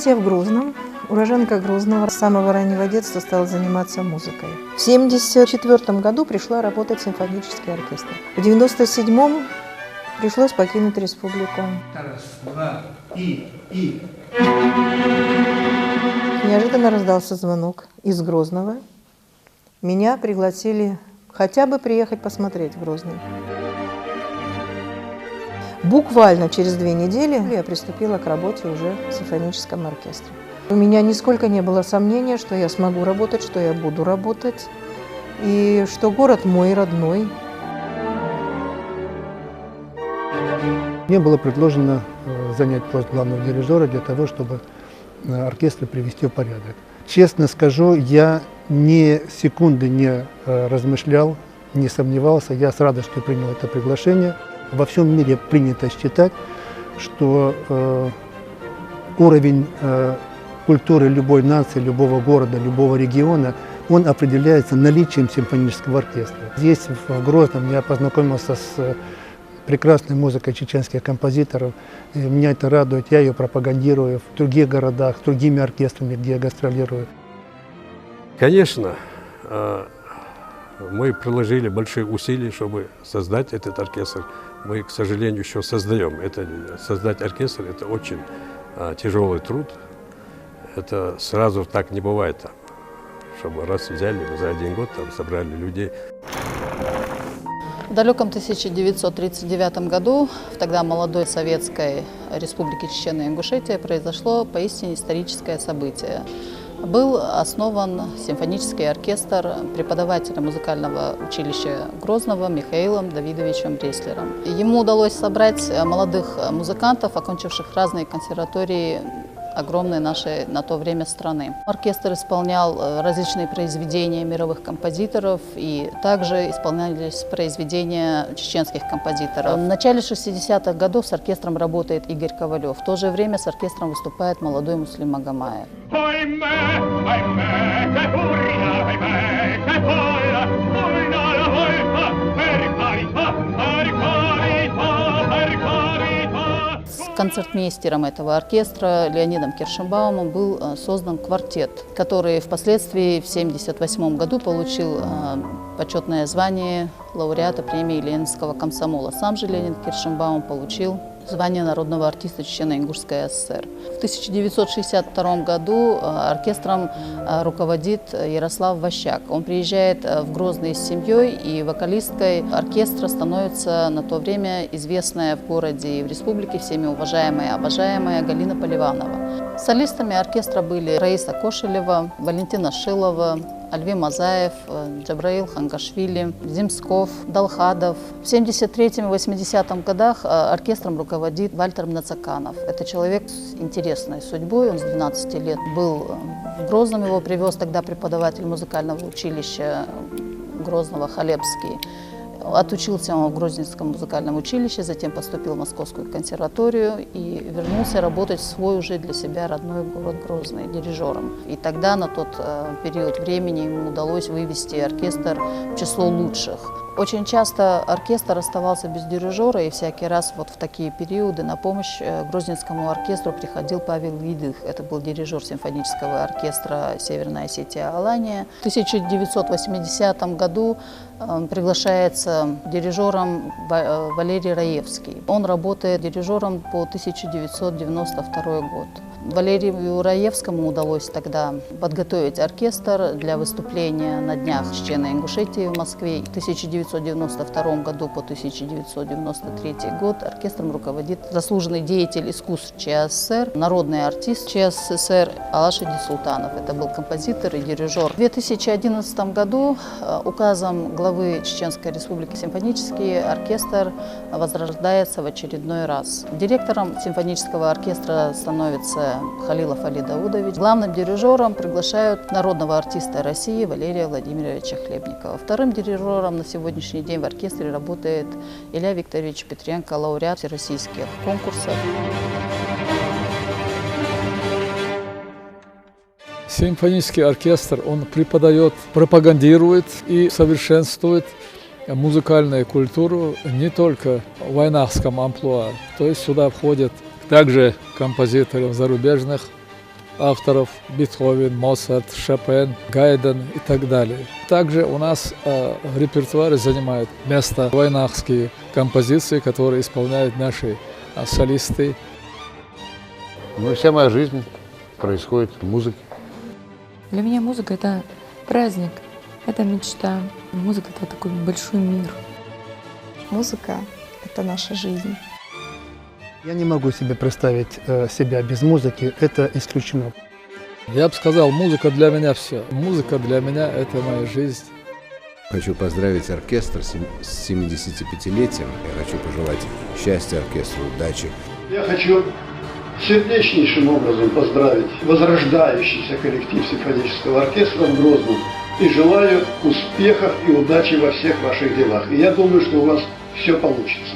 Родилась я в Грозном. Уроженка Грозного. С самого раннего детства стала заниматься музыкой. В 1974 году пришла работать в симфонический оркестр. В 1997 пришлось покинуть республику. Раз, два, и. Неожиданно раздался звонок из Грозного. Меня пригласили хотя бы приехать посмотреть в Грозный. Буквально через 2 недели я приступила к работе уже в симфоническом оркестре. У меня нисколько не было сомнения, что я смогу работать, что я буду работать, и что город мой родной. Мне было предложено занять пост главного дирижера для того, чтобы оркестр привести в порядок. Честно скажу, я ни секунды не размышлял, не сомневался, я с радостью принял это приглашение. Во всем мире принято считать, что уровень культуры любой нации, любого города, любого региона, он определяется наличием симфонического оркестра. Здесь, в Грозном, я познакомился с прекрасной музыкой чеченских композиторов. И меня это радует, я ее пропагандирую в других городах, с другими оркестрами, где я гастролирую. Конечно, мы приложили большие усилия, чтобы создать этот оркестр. Мы, к сожалению, еще создаем. Создать оркестр – это очень тяжелый труд. Это сразу так не бывает, чтобы раз взяли, за 1 год собрали людей. В далеком 1939 году, в тогда молодой Советской Республике Чечена и Ингушетия, произошло поистине историческое событие. Был основан симфонический оркестр преподавателя музыкального училища Грозного Михаилом Давидовичем Реслером. Ему удалось собрать молодых музыкантов, окончивших разные консерватории огромной нашей на то время страны. Оркестр исполнял различные произведения мировых композиторов, и также исполнялись произведения чеченских композиторов. В начале 60-х годов с оркестром работает Игорь Ковалев. В то же время с оркестром выступает молодой Муслим Магомаев. Концертмейстером этого оркестра Леонидом Киршенбаумом был создан квартет, который впоследствии в 1978 году получил почетное звание лауреата премии Ленинского комсомола. Сам же Леонид Киршенбаум получил звание народного артиста Чечено-Ингушской ССР. В 1962 году оркестром руководит Ярослав Ващак. Он приезжает в Грозный с семьей, и вокалисткой оркестра становится на то время известная в городе и в республике всеми уважаемая и обожаемая Галина Поливанова. Солистами оркестра были Раиса Кошелева, Валентина Шилова, Альви Мазаев, Джабраил Хангашвили, Земсков, Далхадов. В 1973-1980 годах оркестром руководит Вальтер Мнацаканов. Это человек с интересной судьбой. Он с 12 лет был в Грозном, его привез тогда преподаватель музыкального училища Грозного Халепский. Отучился он в Грозненском музыкальном училище, затем поступил в Московскую консерваторию и вернулся работать в свой уже для себя родной город Грозный дирижером. И тогда, на тот период времени, ему удалось вывести оркестр в число лучших. Очень часто оркестр оставался без дирижера, и всякий раз вот в такие периоды на помощь Грозненскому оркестру приходил Павел Видых. Это был дирижер симфонического оркестра Северная Осетия-Алания. В 1980 году приглашается дирижером Валерий Раевский. Он работает дирижером по 1992 год. Валерию Раевскому удалось тогда подготовить оркестр для выступления на днях Чечено-Ингушетии в Москве. В 1992 году по 1993 год оркестром руководит заслуженный деятель искусств ЧССР, народный артист ЧССР Алаш Эдисултанов. Это был композитор и дирижер. В 2011 году указом главы Чеченской Республики симфонический оркестр возрождается в очередной раз. Директором симфонического оркестра становится Халилов Али Даудович. Главным дирижером приглашают народного артиста России Валерия Владимировича Хлебникова. Вторым дирижером на сегодняшний день в оркестре работает Илья Викторович Петренко, лауреат всероссийских конкурсов. Симфонический оркестр, он преподает, пропагандирует и совершенствует музыкальную культуру не только в войнахском амплуа. То есть сюда входят также композиторы зарубежных авторов: Бетховен, Моцарт, Шопен, Гайден и так далее. Также у нас в репертуаре занимают место войнахские композиции, которые исполняют наши солисты. Ну, вся моя жизнь происходит в музыке. Для меня музыка — это праздник, это мечта. Музыка — это такой большой мир. Музыка — это наша жизнь. Я не могу себе представить себя без музыки, это исключено. Я бы сказал, музыка для меня все. Музыка для меня — это моя жизнь. Хочу поздравить оркестр с 75-летием. Я хочу пожелать счастья оркестру, удачи. Я хочу сердечнейшим образом поздравить возрождающийся коллектив симфонического оркестра в Грозном и желаю успехов и удачи во всех ваших делах. И я думаю, что у вас все получится.